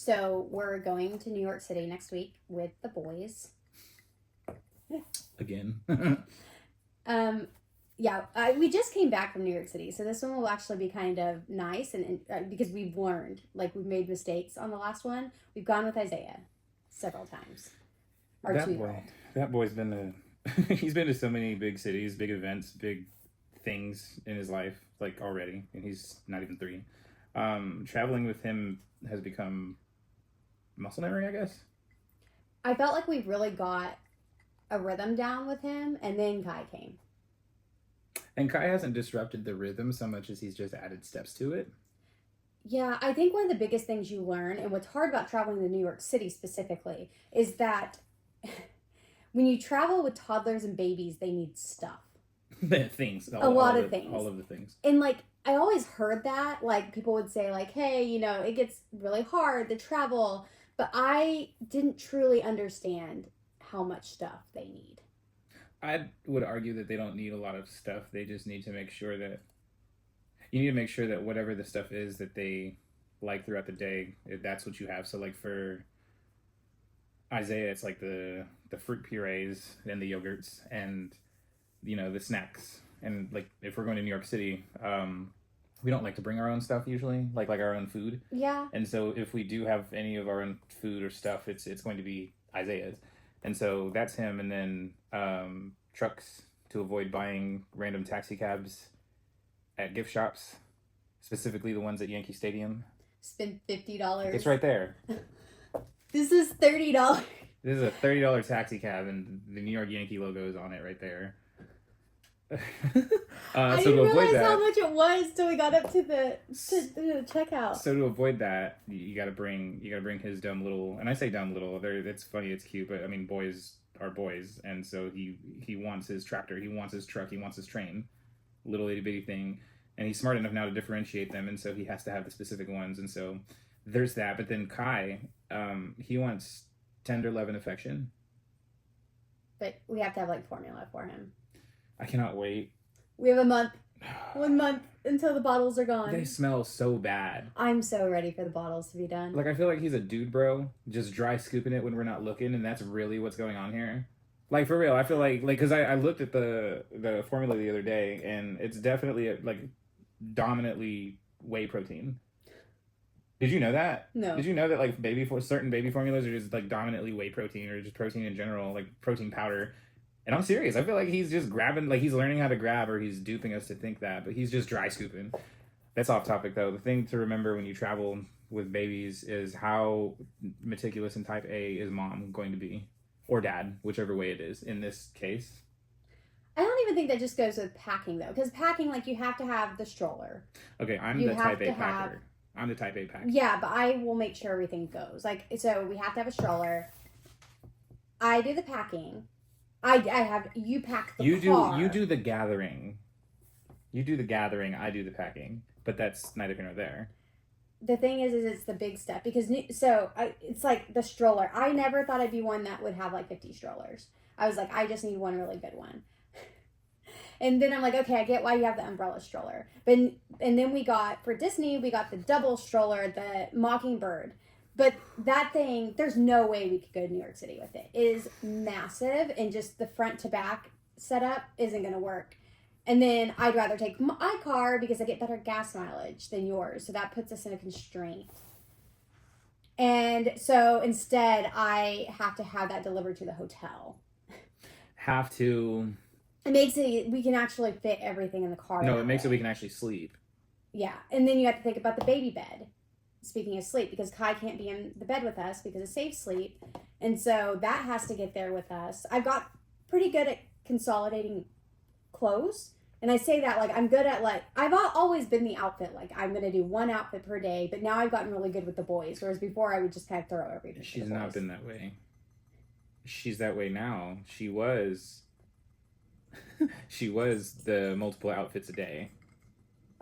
So we're going to New York City next week with the boys. Again. Yeah, we just came back from New York City, so this one will actually be kind of nice, and because we've learned, like we've made mistakes on the last one. We've gone with Isaiah several times. Our That 2-year-old. boy. That boy's been he's been to so many big cities, big events, big things in his life, like already, and he's not even 3. Traveling with him has become muscle memory, I guess. I felt like we really got a rhythm down with him, and then Kai came. And Kai hasn't disrupted the rhythm so much as he's just added steps to it. Yeah, I think one of the biggest things you learn, and what's hard about traveling to New York City specifically, is that when you travel with toddlers and babies, they need stuff. Things. A lot of things. All of the things. And, like, I always heard that. Like, people would say, like, hey, you know, it gets really hard to travel. But I didn't truly understand how much stuff they need. I would argue that they don't need a lot of stuff. They just need to make sure that you need to make sure that whatever the stuff is that they like throughout the day, that's what you have. So like for Isaiah, it's like the fruit purees and the yogurts and the snacks. And like if we're going to New York City, we don't like to bring our own stuff usually, like our own food. Yeah. And so if we do have any of our own food or stuff, it's going to be Isaiah's. And so that's him. And then trucks to avoid buying random taxi cabs at gift shops, specifically the ones at Yankee Stadium. Spend $50. It's right there. This is $30. This is a $30 taxi cab, and the New York Yankee logo is on it right there. I so didn't to avoid realize that, how much it was till we got up to the checkout. So to avoid that, you gotta bring his dumb little, and I say dumb little. It's funny, it's cute, but I mean boys are boys, and so he wants his tractor, he wants his truck, he wants his train, little itty bitty thing, and he's smart enough now to differentiate them, and so he has to have the specific ones, and so there's that. But then Kai, he wants tender love and affection. But we have to have like formula for him. I cannot wait. We have a month. 1 month until the bottles are gone. They smell so bad. I'm so ready for the bottles to be done. Like, I feel like he's a dude bro, just dry scooping it when we're not looking, and that's really what's going on here. Like, for real, I feel like because I looked at the formula the other day, and it's definitely, like, dominantly whey protein. Did you know that? No. Did you know that, like, certain baby formulas are just, like, dominantly whey protein, or just protein in general, like, protein powder? And I'm serious. I feel like he's just grabbing, like he's learning how to grab, or he's duping us to think that, but he's just dry scooping. That's off topic though. The thing to remember when you travel with babies is how meticulous and type A is mom going to be, or dad, whichever way it is in this case. I don't even think that just goes with packing though, because packing, like you have to have the stroller. Okay, I'm the type A packer. I'm the type A packer. Yeah, but I will make sure everything goes. Like, so we have to have a stroller. I do the packing. I have you pack the car. You do the gathering. You do the gathering. I do the packing. But that's neither here nor there. The thing is it's the big step because it's like the stroller. I never thought I'd be one that would have like 50 strollers. I was like, I just need one really good one. And then I'm like, okay, I get why you have the umbrella stroller. And then we got for Disney, we got the double stroller, the Mockingbird. But that thing, there's no way we could go to New York City with it. It is massive, and just the front to back setup isn't going to work. And then I'd rather take my car because I get better gas mileage than yours. So that puts us in a constraint. And so instead, I have to have that delivered to the hotel. Have to. It makes it, we can actually fit everything in the car. No, it makes it we can actually sleep. Yeah. And then you have to think about the baby bed. Speaking of sleep, because Kai can't be in the bed with us because of safe sleep. And so that has to get there with us. I've got pretty good at consolidating clothes. And I say that like I'm good at like, I've always been the outfit. Like I'm going to do one outfit per day. But now I've gotten really good with the boys. Whereas before I would just kind of throw everything. She's not been that way. She's that way now. She was the multiple outfits a day.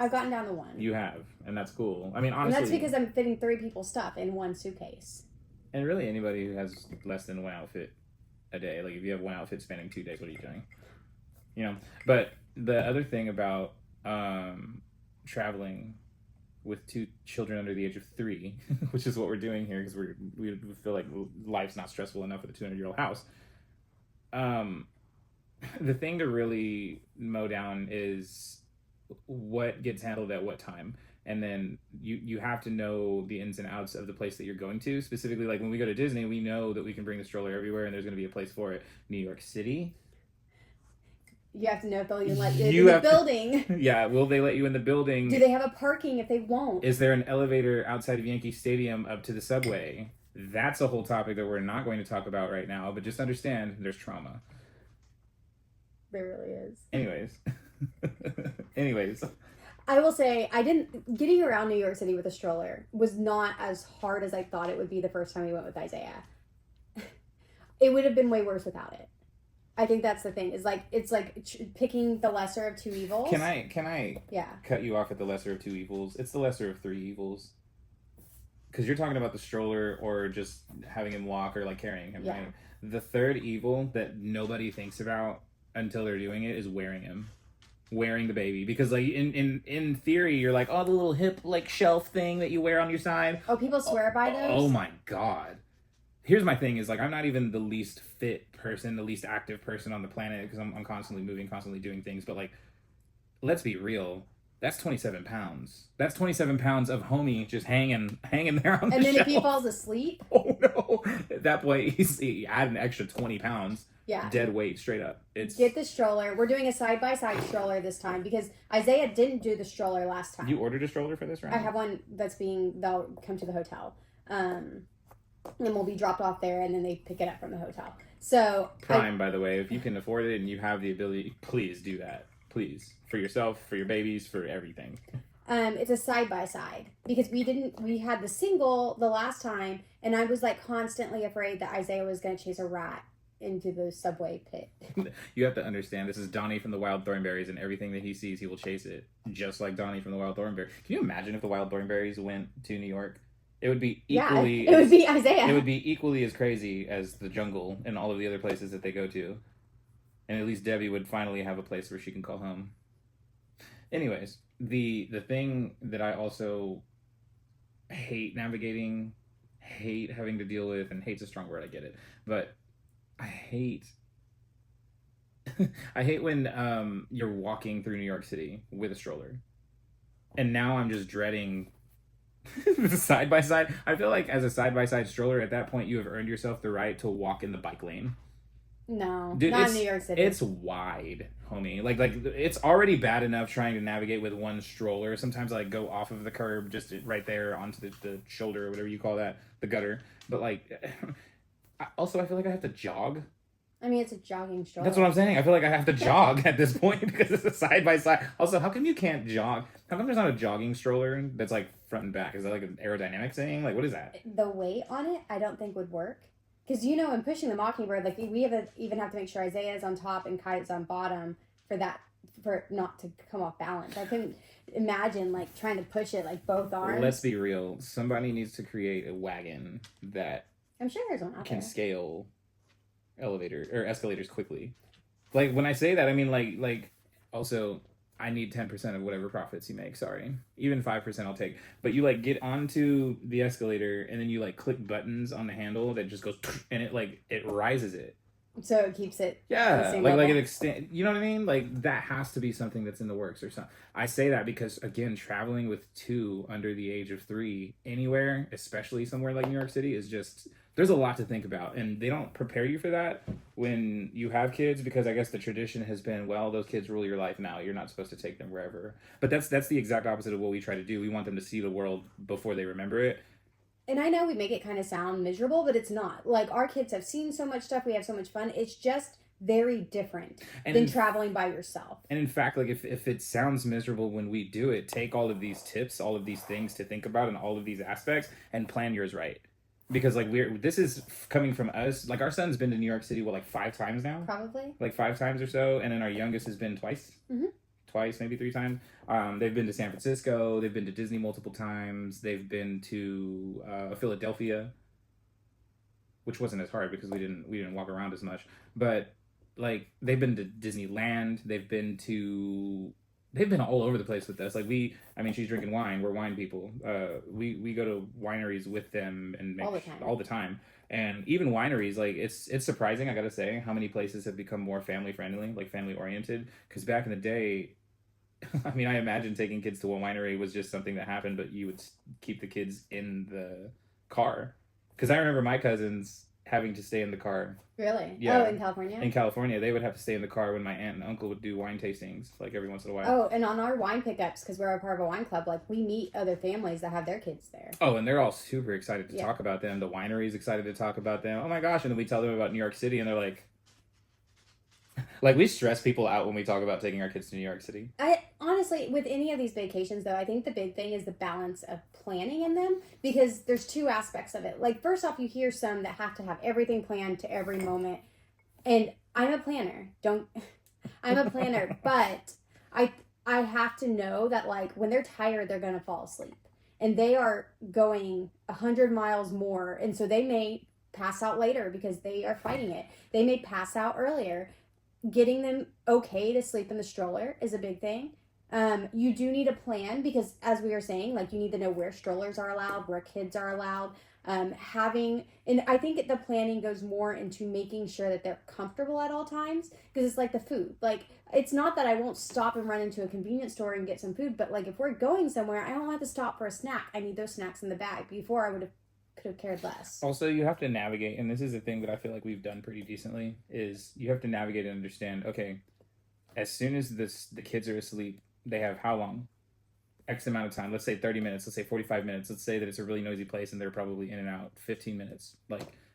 I've gotten down to one. You have, and that's cool. I mean, honestly... And that's because I'm fitting 3 people's stuff in one suitcase. And really, anybody who has less than one outfit a day, like if you have one outfit spanning 2 days, what are you doing? You know? But the other thing about traveling with 2 children under the age of 3, which is what we're doing here because we feel like life's not stressful enough with a 200-year-old house. The thing to really mow down is what gets handled at what time. And then you have to know the ins and outs of the place that you're going to. Specifically, like when we go to Disney, we know that we can bring the stroller everywhere and there's going to be a place for it. New York City, You have to know if they'll even let you in the building. Yeah, will they let you in the building? Do they have a parking if they won't? Is there an elevator outside of Yankee Stadium up to the subway? That's a whole topic that we're not going to talk about right now, but just understand there's trauma. There really is. Anyways. I will say, getting around New York City with a stroller was not as hard as I thought it would be the first time we went with Isaiah. It would have been way worse without it. I think that's the thing. It's like picking the lesser of two evils. Can I cut you off at the lesser of two evils? It's the lesser of three evils. Because you're talking about the stroller or just having him walk or like carrying him, right? The third evil that nobody thinks about until they're doing it is wearing the baby. Because like in theory you're like, oh, the little hip like shelf thing that you wear on your side. Oh, people swear by those? Oh my god. Here's my thing is like I'm not even the least fit person, the least active person on the planet because I'm constantly moving, constantly doing things. But like, let's be real. That's 27 pounds. That's 27 pounds of homie just hanging there on the shelf. And then if he falls asleep? Oh no. At that point, he add an extra 20 pounds. Yeah. Dead weight, straight up. Get the stroller. We're doing a side-by-side stroller this time because Isaiah didn't do the stroller last time. You ordered a stroller for this round? I have one they'll come to the hotel. And we'll be dropped off there and then they pick it up from the hotel. So Prime, by the way, if you can afford it and you have the ability, please do that. Please. For yourself, for your babies, for everything. It's a side-by-side because we had the single the last time and I was like constantly afraid that Isaiah was going to chase a rat into the subway pit. You have to understand, this is Donnie from the Wild Thornberries, and everything that he sees, he will chase it. Just like Donnie from the Wild Thornberries. Can you imagine if the Wild Thornberries went to New York? It would be equally... Yeah, it would be Isaiah. It would be equally as crazy as the jungle and all of the other places that they go to. And at least Debbie would finally have a place where she can call home. Anyways, the thing that I also hate navigating, hate having to deal with, and hate's a strong word, I get it, but I hate when you're walking through New York City with a stroller. And now I'm just dreading the side-by-side. I feel like as a side-by-side stroller, at that point you have earned yourself the right to walk in the bike lane. No, dude, not in New York City. It's wide, homie. Like it's already bad enough trying to navigate with one stroller. Sometimes I like go off of the curb just right there onto the shoulder or whatever you call that, the gutter. But like, I feel like I have to jog. I mean, it's a jogging stroller. That's what I'm saying. I feel like I have to jog at this point because it's a side by side. Also, how come you can't jog? How come there's not a jogging stroller that's like front and back? Is that like an aerodynamic thing? Like, what is that? The weight on it, I don't think would work. Because, you know, in pushing the Mockingbird, like, we even have to make sure Isaiah is on top and Kite is on bottom for not to come off balance. I couldn't imagine, like, trying to push it, like, both arms. Let's be real. Somebody needs to create a wagon that I'm sure there's one out can there. scale escalators quickly. Like, when I say that, I mean, like, also... I need 10% of whatever profits you make. Sorry. Even 5% I'll take. But you like get onto the escalator and then you like click buttons on the handle that just goes and it rises it. So it keeps it. Yeah. Like it extend. You know what I mean? Like that has to be something that's in the works or something. I say that because again, traveling with 2 under the age of 3 anywhere, especially somewhere like New York City, is just there's a lot to think about, and they don't prepare you for that when you have kids because I guess the tradition has been, well, those kids rule your life now. You're not supposed to take them wherever. But that's the exact opposite of what we try to do. We want them to see the world before they remember it. And I know we make it kind of sound miserable, but it's not. Like, our kids have seen so much stuff. We have so much fun. It's just very different than traveling by yourself. And in fact, like, if it sounds miserable when we do it, take all of these tips, all of these things to think about and all of these aspects and plan yours right. Because, like, this is coming from us. Like, our son's been to New York City, what, like 5 times now? Probably. Like 5 times or so. And then our youngest has been twice. Mm-hmm. Twice, maybe 3 times. They've been to San Francisco. They've been to Disney multiple times. They've been to Philadelphia, which wasn't as hard because we didn't walk around as much. But, like, they've been to Disneyland. They've been to they've been all over the place with us. Like she's drinking wine. We're wine people. We go to wineries with them and make all the time. And even wineries, like it's surprising, I gotta say, how many places have become more family friendly, like family oriented. Because back in the day, I mean, I imagine taking kids to a winery was just something that happened, but you would keep the kids in the car. Because I remember my cousins having to stay in the car. Really? Yeah. Oh, in California? In California, they would have to stay in the car when my aunt and uncle would do wine tastings, like every once in a while. Oh, and on our wine pickups, because we're a part of a wine club, like we meet other families that have their kids there. Oh, and they're all super excited to talk about them. The winery's excited to talk about them. Oh my gosh. And then we tell them about New York City and they're like we stress people out when we talk about taking our kids to New York City. I honestly, with any of these vacations though, I think the big thing is the balance of planning in them, because there's two aspects of it. Like first off, you hear some that have to have everything planned to every moment. And I'm a planner. I'm a planner, but I have to know that like when they're tired, they're going to fall asleep. And they are going 100 miles more, and so they may pass out later because they are fighting it. They may pass out earlier. Getting them okay to sleep in the stroller is a big thing. You do need a plan because, as we were saying, like you need to know where strollers are allowed, where kids are allowed. And I think the planning goes more into making sure that they're comfortable at all times, because it's like the food. Like, it's not that I won't stop and run into a convenience store and get some food, but like if we're going somewhere, I don't want to stop for a snack. I need those snacks in the bag. Before I could have cared less. Also, you have to navigate, and this is the thing that I feel like we've done pretty decently, is you have to navigate and understand, okay, as soon as the kids are asleep, they have how long? X amount of time. Let's say 30 minutes. Let's say 45 minutes. Let's say that it's a really noisy place and they're probably in and out 15 minutes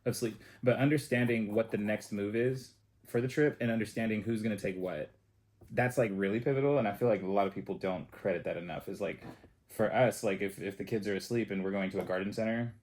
of sleep. But understanding what the next move is for the trip and understanding who's going to take what, that's like really pivotal. And I feel like a lot of people don't credit that enough. Is like, for us, like if the kids are asleep and we're going to a garden center,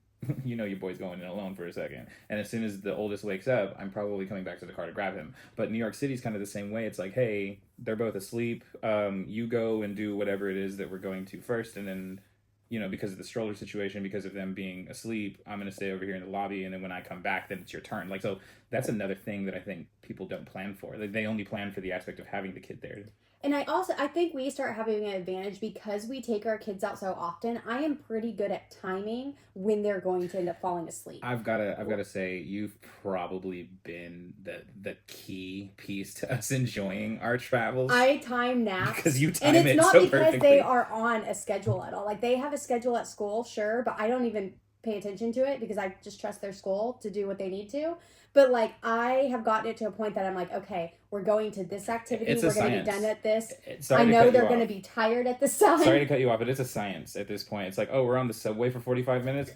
you know your boy's going in alone for a second. And as soon as the oldest wakes up, I'm probably coming back to the car to grab him. But New York City's kind of the same way. It's like, hey, they're both asleep. You go and do whatever it is that we're going to first. And then, you know, because of the stroller situation, because of them being asleep, I'm going to stay over here in the lobby. And then when I come back, then it's your turn. Like, so that's another thing that I think people don't plan for. Like, they only plan for the aspect of having the kid there. And I think we start having an advantage because we take our kids out so often. I am pretty good at timing when they're going to end up falling asleep. I've gotta say, you've probably been the key piece to us enjoying our travels. I time naps because you time and it's it not so because perfectly. they are on a schedule at all. Like they have a schedule at school, sure, but I don't even pay attention to it because I just trust their school to do what they need to. But like I have gotten it to a point that I'm like, okay, we're going to this activity. We're going to be done at this. I know they're going to be tired at this time. Sorry to cut you off, but it's a science at this point. It's like, oh, we're on the subway for 45 minutes.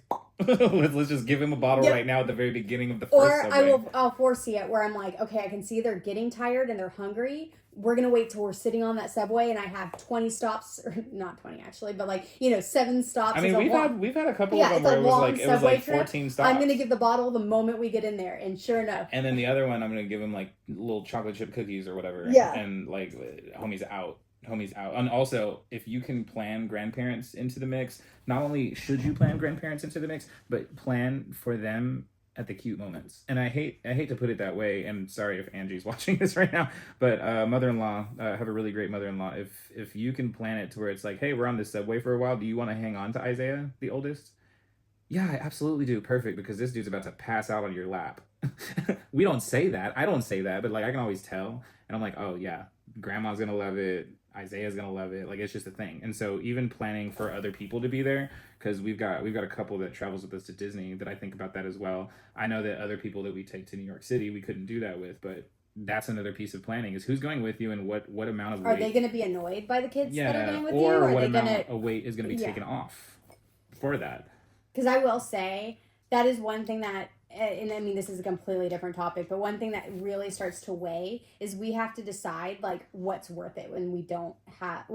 let's just give him a bottle right now at the very beginning of the first subway. Or I'll foresee it where I'm like, okay, I can see they're getting tired and they're hungry. We're going to wait till we're sitting on that subway and I have 20 stops, or not 20 actually, but like, 7 stops. I mean, we've had a couple of them where it was like 14 stops. I'm going to give the bottle the moment we get in there. And sure enough. And then the other one, I'm going to give him like little chocolate chip cookies or whatever. Yeah. And like, homie's out. And also, if you can plan grandparents into the mix, not only should you plan grandparents into the mix, but plan for them at the cute moments. And I hate to put it that way, and sorry if Angie's watching this right now, but mother-in-law, have a really great mother-in-law. If you can plan it to where it's like, hey, we're on this subway for a while, do you want to hang on to Isaiah, the oldest? Yeah, I absolutely do. Perfect, because this dude's about to pass out on your lap. We don't say that. I don't say that, but like I can always tell. And I'm like, oh yeah, grandma's gonna love it. Isaiah's gonna love it. Like it's just a thing. And so even planning for other people to be there, because we've got a couple that travels with us to Disney that I think about that as well. I know that other people that we take to New York City we couldn't do that with, but that's another piece of planning is who's going with you and what amount of weight. Are they going to be annoyed by the kids that are going with you? Or what amount of weight is going to be taken off for that? Because I will say that is one thing that, and I mean, this is a completely different topic, but one thing that really starts to weigh is we have to decide like what's worth it when we don't have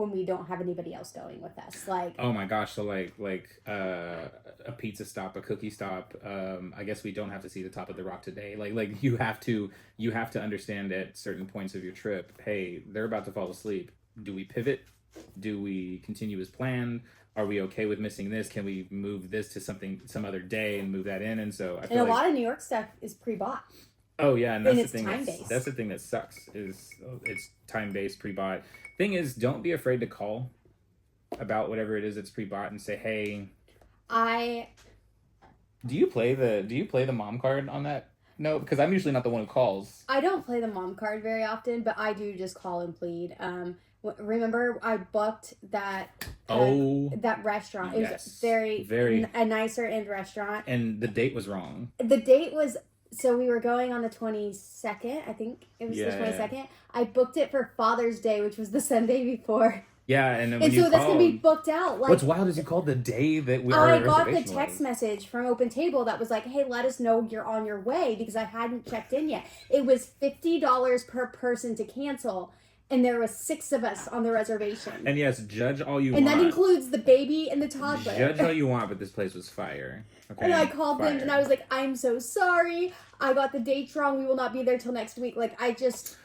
anybody else going with us. Like, oh my gosh, so like a pizza stop, a cookie stop. I guess we don't have to see the top of the rock today. Like you have to understand at certain points of your trip, hey, they're about to fall asleep. Do we pivot? Do we continue as planned? Are we okay with missing this? Can we move this to some other day and move that in? And so I feel a lot of New York stuff is pre-bought. Oh yeah, and And that's it's the thing. time-based. That's the thing that sucks is it's time based, pre bought. Thing is, don't be afraid to call about whatever it is that's pre bought and say, hey, I do you play the mom card on that? No, because I'm usually not the one who calls. I don't play the mom card very often, but I do just call and plead. Remember I booked that that restaurant. It yes, was very a nicer end restaurant, and the date was wrong. The date was, so we were going on the 22nd. I think it was the 22nd. Yeah. I booked it for Father's Day, which was the Sunday before. Yeah, and then and so that's gonna be booked out. Like, what's wild is you called the day that I got the text message from Open Table that was like, "Hey, let us know you're on your way," because I hadn't checked in yet. It was $50 per person to cancel, and there was 6 of us on the reservation. And yes, judge all you want. And that includes the baby and the toddler. Judge all you want, but this place was fire. Okay? And I called them and I was like, "I'm so sorry. I got the dates wrong. We will not be there till next week." Like,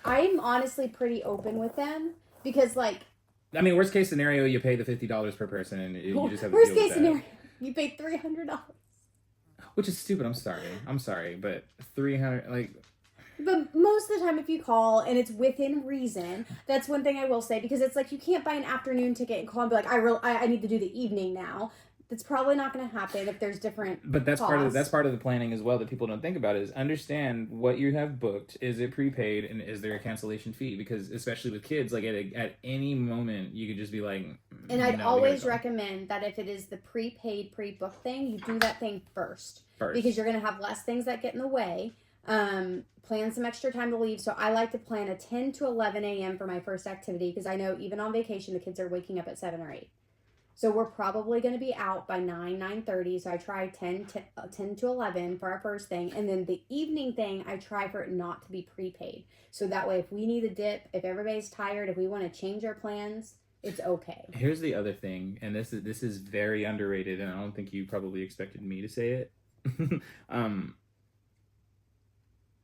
I'm honestly pretty open with them because, like, I mean, worst case scenario, you pay the $50 per person, and you just have to worst deal case with scenario, you pay $300, which is stupid. I'm sorry, but 300 like. But most of the time, if you call and it's within reason, that's one thing I will say, because it's like you can't buy an afternoon ticket and call and be like, I need to do the evening now. That's probably not going to happen if there's different. But that's costs. part of the planning as well that people don't think about is understand what you have booked. Is it prepaid, and is there a cancellation fee? Because especially with kids, like at any moment you could just be like. And I'd always recommend that if it is the prepaid pre-book thing, you do that thing first. Because you're going to have less things that get in the way. Plan some extra time to leave. So I like to plan a 10 to 11 a.m. for my first activity, because I know even on vacation the kids are waking up at 7 or 8. So we're probably going to be out by 9:30. So I try 10 to 11 for our first thing. And then the evening thing, I try for it not to be prepaid. So that way, if we need a dip, if everybody's tired, if we want to change our plans, it's okay. Here's the other thing, and this is very underrated, and I don't think you probably expected me to say it.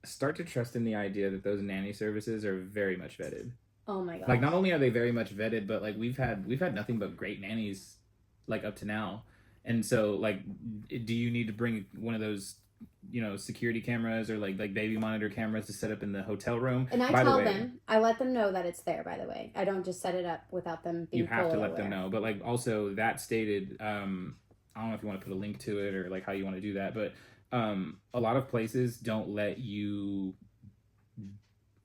Start to trust in the idea that those nanny services are very much vetted. Oh my god! Like, not only are they very much vetted, but like we've had nothing but great nannies, like, up to now. And so, like, do you need to bring one of those, security cameras or like baby monitor cameras to set up in the hotel room? And I let them know that it's there. By the way, I don't just set it up without them being. You have to let them know, but like also that stated, I don't know if you want to put a link to it or like how you want to do that, but a lot of places don't let you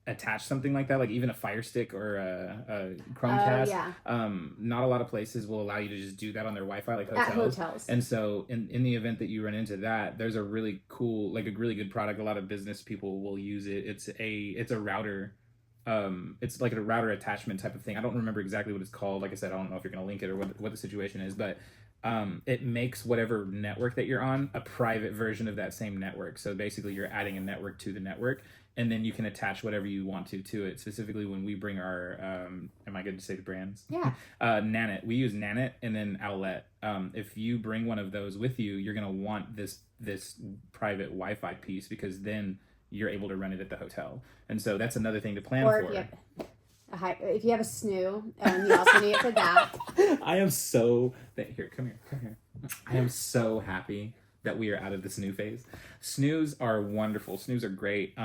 attach something like that, like even a Fire Stick or a Chromecast. Not a lot of places will allow you to just do that on their Wi-Fi, like hotels. And so in the event that you run into that, there's a really cool, like a really good product. A lot of business people will use it. It's a router. It's like a router attachment type of thing. I don't remember exactly what it's called. Like I said, I don't know if you're going to link it or what the situation is, but it makes whatever network that you're on a private version of that same network. So basically you're adding a network to the network, and then you can attach whatever you want to it. Specifically when we bring our, am I good to say the brands? Yeah. Nanit. We use Nanit and then Owlet. If you bring one of those with you, you're going to want this private Wi-Fi piece, because then you're able to run it at the hotel. And so that's another thing to plan for. If you have a snoo, you also need it for that. I am so... Here, come here. I am so happy that we are out of the snoo phase. Snoos are wonderful. Snoos are great.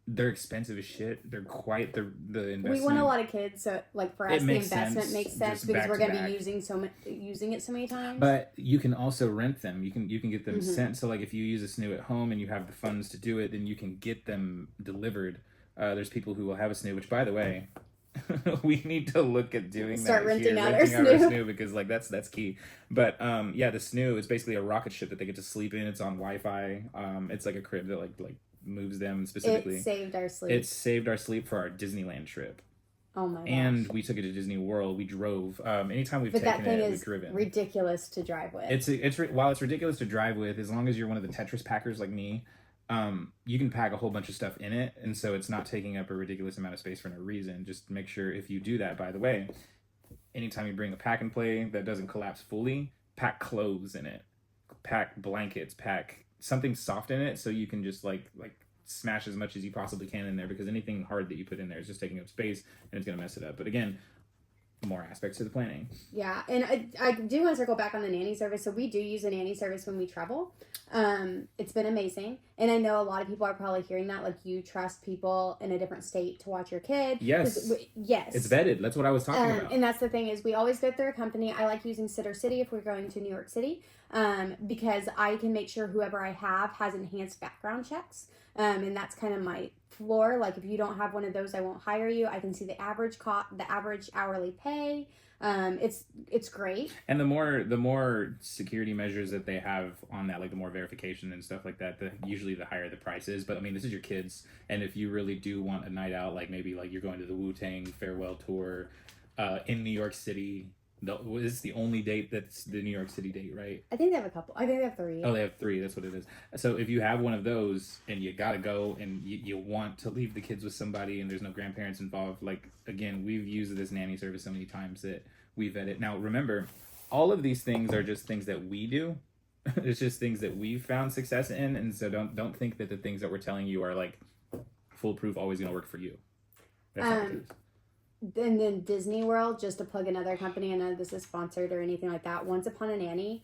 They're expensive as shit. They're quite the investment. We want a lot of kids, so like for us the investment makes sense because we're going to be using it so many times. But you can also rent them. You can get them sent. So like if you use a snoo at home and you have the funds to do it, then you can get them delivered. There's people who will have a snoo, which, by the way, we need to look at doing Start that. renting out our snoo because like that's key. But the snoo is basically a rocket ship that they get to sleep in. It's on Wi-Fi. It's like a crib that like moves them specifically. It saved our sleep. It saved our sleep for our Disneyland trip. Oh my gosh. And we took it to Disney World. We drove. Anytime we've taken it, we've driven. Ridiculous to drive with. While it's ridiculous to drive with, as long as you're one of the Tetris packers like me, you can pack a whole bunch of stuff in it, and so it's not taking up a ridiculous amount of space for no reason. Just make sure, if you do that, by the way, anytime you bring a pack and play that doesn't collapse fully, pack clothes in it, pack blankets, pack something soft in it, so you can just like smash as much as you possibly can in there, because anything hard that you put in there is just taking up space and it's going to mess it up. But again, more aspects to the planning. Yeah, and I do want to circle back on the nanny service. So we do use a nanny service when we travel. It's been amazing. And I know a lot of people are probably hearing that, like, you trust people in a different state to watch your kid. Yes. Yes. It's vetted. That's what I was talking about. And that's the thing is we always go through a company. I like using Sitter City if we're going to New York City, because I can make sure whoever I have has enhanced background checks. And that's kind of my floor. Like, if you don't have one of those, I won't hire you. I can see the average hourly pay. It's great. And the more security measures that they have on that, like the more verification and stuff like that, usually the higher the price is. But I mean, this is your kids, and if you really do want a night out, like maybe like you're going to the Wu-Tang farewell tour in New York City. This is the only date that's the New York City date, right? I think they have a couple. I think they have 3. Oh, they have 3. That's what it is. So if you have one of those and you gotta go and you want to leave the kids with somebody and there's no grandparents involved, like, again, we've used this nanny service so many times that we vet it. Now, remember, all of these things are just things that we do. It's just things that we've found success in, and so don't think that the things that we're telling you are like foolproof, always gonna work for you. That's how it is. And then Disney World, just to plug another company, I know this is sponsored or anything like that. Once Upon a Nanny,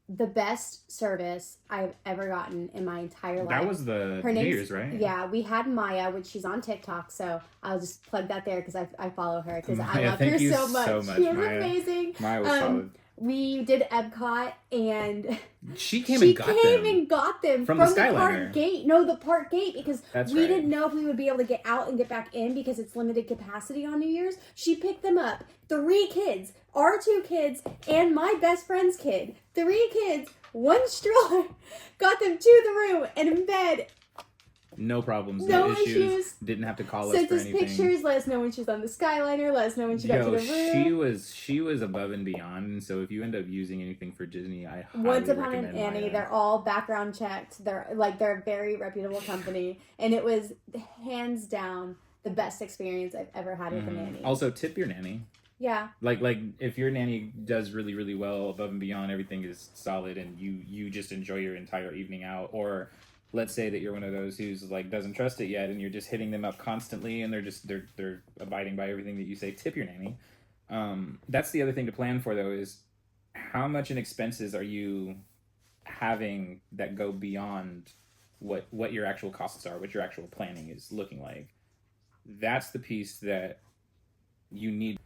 the best service I've ever gotten in my entire life. That was the New Year's, right? Yeah, we had Maya, which she's on TikTok, so I'll just plug that there because I follow her because I love her so much. She was Maya. Amazing. Maya was solid. We did Epcot, and she came and got them from the Skyliner. park gate. No, the park gate, because we right. didn't know if we would be able to get out and get back in because it's limited capacity on New Year's. She picked them up. 3 kids, our 2 kids, and my best friend's kid. 3 kids, 1 stroller. Got them to the room and in bed. No problems, no issues. Didn't have to call us for anything. Sent us pictures, let us know when she's on the Skyliner, let us know when she got to the room. She was above and beyond, and so if you end up using anything for Disney, I highly Once Upon a recommend Nanny, Maya. they're all background checked. They're a very reputable company, and it was hands down the best experience I've ever had with a nanny. Also, tip your nanny. Yeah. Like if your nanny does really, really well, above and beyond, everything is solid, and you just enjoy your entire evening out, or let's say that you're one of those who's like doesn't trust it yet and you're just hitting them up constantly and they're abiding by everything that you say, tip your nanny. That's the other thing to plan for, though, is how much in expenses are you having that go beyond what your actual costs are, what your actual planning is looking like. That's the piece that you need.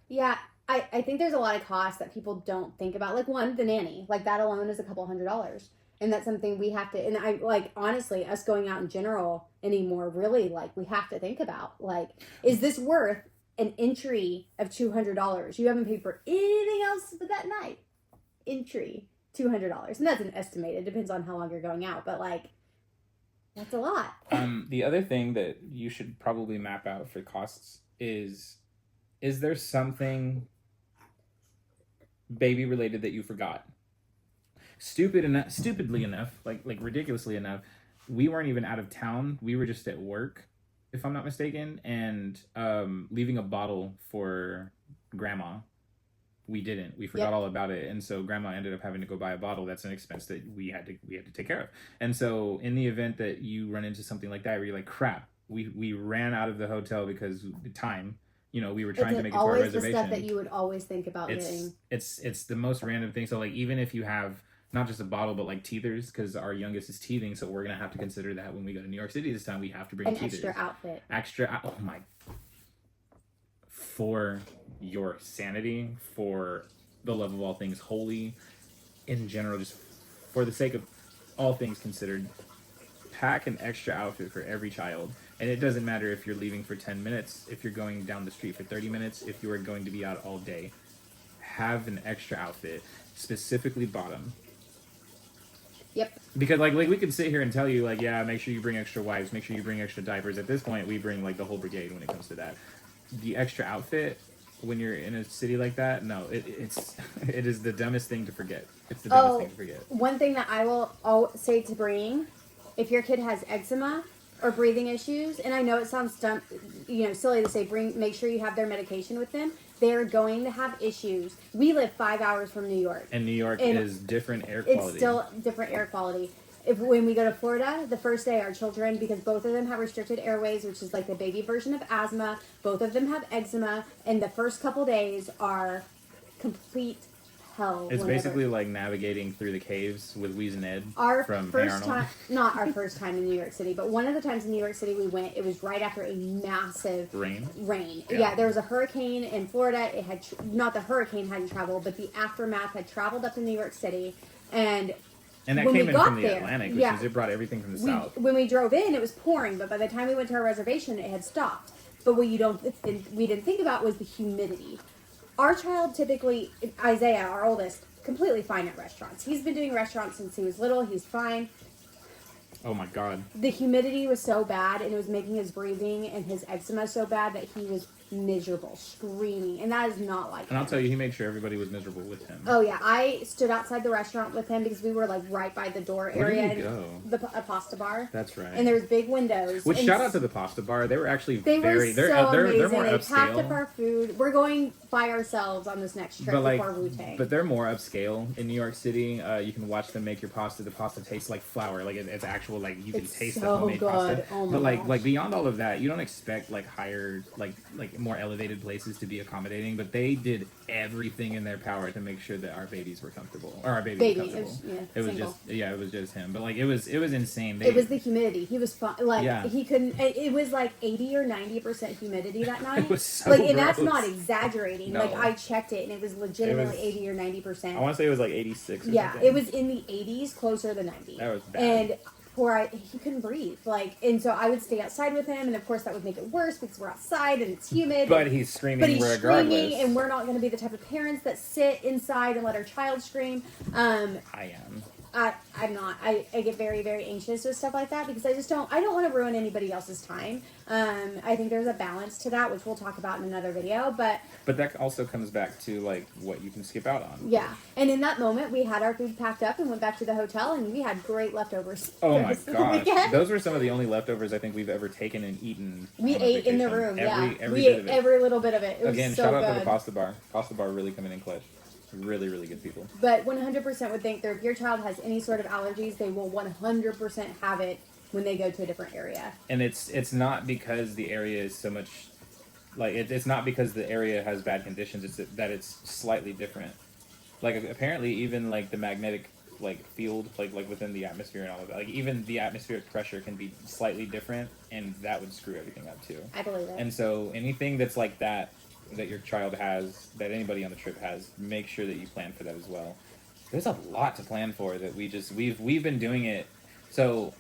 Yeah, I think there's a lot of costs that people don't think about. Like, one, the nanny. Like, that alone is $200. And that's something we have to, and I, like, honestly, us going out in general anymore, really, like, we have to think about, like, is this worth an entry of $200? You haven't paid for anything else but that night. Entry, $200. And that's an estimate. It depends on how long you're going out, but, like, that's a lot. The other thing that you should probably map out for costs is there something baby related that you forgot? Stupidly enough, like ridiculously enough, we weren't even out of town. We were just at work, if I'm not mistaken, and leaving a bottle for grandma. We didn't. We forgot all about it, and so grandma ended up having to go buy a bottle. That's an expense that we had to take care of. And so, in the event that you run into something like that, where you're like, "Crap, we ran out of the hotel because time." You know, we were trying to make it to our reservation. It's always the stuff that you would always think about doing. It's the most random thing. So, like, even if you have not just a bottle, but like teethers, because our youngest is teething, so we're gonna have to consider that when we go to New York City this time. We have to bring an teethers. extra outfit. Oh my! For your sanity, for the love of all things holy, in general, just for the sake of all things considered, pack an extra outfit for every child. And it doesn't matter if you're leaving for 10 minutes, if you're going down the street for 30 minutes, if you are going to be out all day. Have an extra outfit, specifically bottom. Yep. Because like we could sit here and tell you, like, yeah, make sure you bring extra wipes, make sure you bring extra diapers. At this point, we bring like the whole brigade when it comes to that. The extra outfit, when you're in a city like that, no, it is the dumbest thing to forget. It's the dumbest thing to forget. One thing that I will say to bring, if your kid has eczema or breathing issues, and I know it sounds dumb, silly to say, make sure you have their medication with them. They're going to have issues. We live 5 hours from New York. And New York is different air quality. It's still different air quality. when we go to Florida, the first day our children, because both of them have restricted airways, which is like the baby version of asthma, both of them have eczema, and the first couple days are complete hell. It's basically like navigating through the caves with Wheeze and Ed Our from first Hey Arnold. time, not our first time in New York City, but one of the times in New York City we went, it was right after a massive Rain. Yeah, there was a hurricane in Florida. It had not the hurricane hadn't traveled, but the aftermath had traveled up to New York City, and that when came we in got from the there, Atlantic, which yeah, is it brought everything from the south. when we drove in, it was pouring, but by the time we went to our reservation, it had stopped. But what we didn't think about was the humidity. Our child typically, Isaiah, our oldest, completely fine at restaurants. He's been doing restaurants since he was little. He's fine. Oh my God. The humidity was so bad, and it was making his breathing and his eczema so bad that he was miserable, screaming, and that is not like And I'll tell you, he made sure everybody was miserable with him. Oh yeah, I stood outside the restaurant with him because we were like right by the door area. Where did you go? A pasta bar. That's right. And there was big windows. Which and shout out to the pasta bar. They were actually they very. were They're so they're amazing. more They packed up upscale. our food. We're going by ourselves on this next trip But like, before Wu-Tang. but they're more upscale in New York City. You can watch them make your pasta. The pasta tastes like flour. Like it's actual. Like you can It's taste so the homemade pasta. good. Oh my but gosh. like beyond all of that, you don't expect like higher like more elevated places to be accommodating. But they did everything in their power to make sure that our babies were comfortable, or our baby was comfortable. It was just him. But like it was insane. It was the humidity. He was fine. Like Yeah. he couldn't. It was like 80 or 90% humidity that night. It was so like, and that's gross. not exaggerating. No. Like I checked it, and it was legitimately It was- 80 or 90%. I want to say it was like 86. Or Yeah, something. it was in the 80s, closer to 90. That was bad. And he couldn't breathe. Like, and so I would stay outside with him, and of course that would make it worse because we're outside and it's humid. But he's screaming But he's regardless. screaming, and we're not going to be the type of parents that sit inside and let our child scream. I am. I'm not. I get very, very anxious with stuff like that because I don't want to ruin anybody else's time. I think there's a balance to that, which we'll talk about in another video, but that also comes back to like what you can skip out on. yeah. And in that moment, we had our food packed up and went back to the hotel, and we had great leftovers. Oh for my the gosh. weekend. Those were some of the only leftovers I think we've ever taken and eaten. We on a ate in the vacation. room, Every we bit ate of it. every little bit of it. It was Again, so shout out good. to the pasta bar. Pasta bar really coming in clutch. Really, really good people. But 100% would think that if your child has any sort of allergies, they will 100% have it when they go to a different area. And it's not because the area is so much like it's not because the area has bad conditions. It's that it's slightly different. Like apparently even like the magnetic like field like within the atmosphere and all of that. Like even the atmospheric pressure can be slightly different, and that would screw everything up too. I believe it. And so anything that's like that your child has, that anybody on the trip has, make sure that you plan for that as well. There's a lot to plan for that we've been doing it. So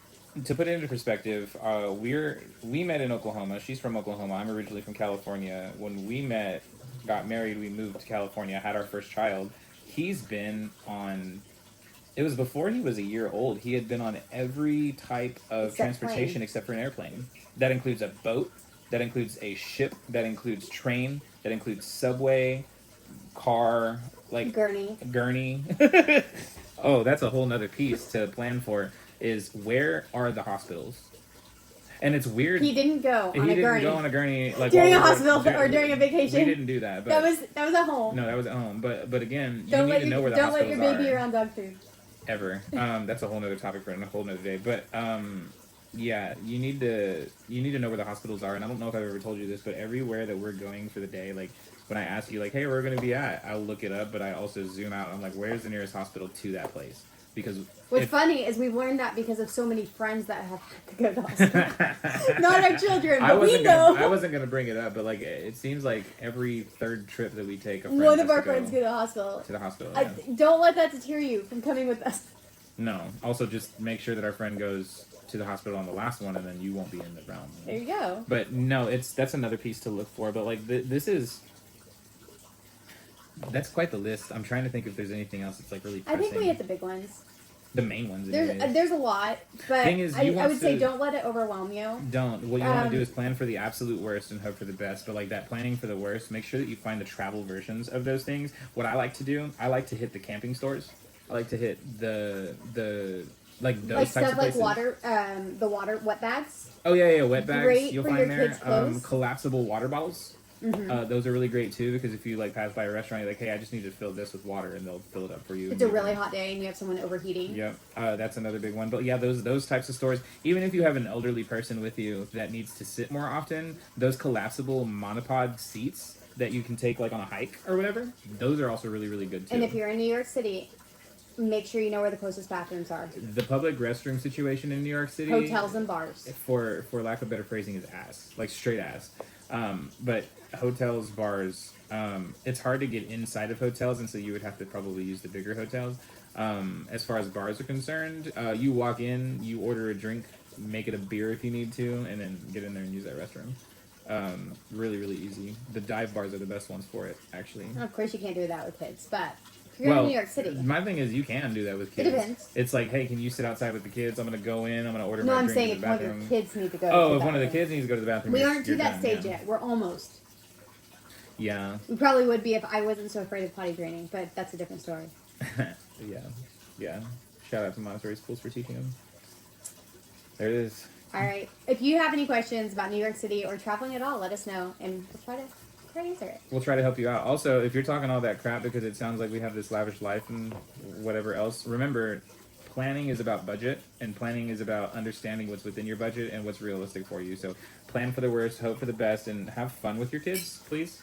to put it into perspective, we met in Oklahoma. She's from Oklahoma. I'm originally from California. When we met, got married, we moved to California, had our first child. He's been on. It was before he was a year old. He had been on every type of transportation except for an airplane. That includes a boat. That includes a ship. That includes train. That includes subway, car, like gurney. Oh, that's a whole nother piece to plan for. Is where are the hospitals? And it's weird. He didn't go on a gurney. He didn't go on a gurney like during a hospital or during a vacation. We didn't do that. But that was at home. No, that was at home. But again, Don't you need to know where the don't hospitals are. let your baby around dog food. Ever. That's a whole nother topic for a whole nother day. But yeah, you need to know where the hospitals are. And I don't know if I've ever told you this, but everywhere that we're going for the day, like when I ask you like, hey, where are we going to be at? I'll look it up, but I also zoom out. I'm like, where's the nearest hospital to that place? Because what's funny is we've learned that because of so many friends that have had to go to hospital. Not our children, but we know. I wasn't gonna bring it up, but like it seems like every third trip that we take, one of our friends go to the hospital. To the hospital. Yeah. Don't let that deter you from coming with us. No. Also, just make sure that our friend goes to the hospital on the last one, and then you won't be in the realm. There you go. But no, that's another piece to look for. But like that's quite the list. I'm trying to think if there's anything else that's like really pressing. I think we hit the big ones. The main ones. There's a lot, but Thing is, I would say don't let it overwhelm you. Don't. What you want to do is plan for the absolute worst and hope for the best. But like that planning for the worst, make sure that you find the travel versions of those things. What I like to do, I like to hit the camping stores. I like to hit the like those types stuff of like places. the water wet bags. Oh yeah, wet bags. Great You'll for find your there kids' clothes. collapsible water bottles. Those are really great too, because if you like pass by a restaurant, you're like, hey, I just need to fill this with water, and they'll fill it up for you. It's a really hot day and you have someone overheating. Yep, that's another big one. But yeah, those types of stores. Even if you have an elderly person with you that needs to sit more often, those collapsible monopod seats that you can take like on a hike or whatever, those are also really, really good too. And if you're in New York City, make sure you know where the closest bathrooms are. The public restroom situation in New York City, Hotels and bars. for lack of better phrasing, is ass, like straight ass. But hotels, bars, it's hard to get inside of hotels, and so you would have to probably use the bigger hotels. As far as bars are concerned, you walk in, you order a drink, make it a beer if you need to, and then get in there and use that restroom. Really, really easy. The dive bars are the best ones for it, actually. Of course, you can't do that with kids, but if you're in New York City. My thing is, you can do that with kids. It depends. It's like, hey, can you sit outside with the kids? I'm going to go in, I'm going to order No, my I'm drink saying in if the one bathroom. of your kids need to go to Oh, the if one of the bathroom. kids needs to go to the bathroom, We you're- aren't to you're that done, stage yeah. yet. We're almost. Yeah. We probably would be if I wasn't so afraid of potty training, but that's a different story. Yeah. Shout out to Montessori schools for teaching them. There it is. All right. If you have any questions about New York City or traveling at all, let us know, and we'll try to answer it. We'll try to help you out. Also, if you're talking all that crap because it sounds like we have this lavish life and whatever else, remember, planning is about budget, and planning is about understanding what's within your budget and what's realistic for you. So plan for the worst, hope for the best, and have fun with your kids, please.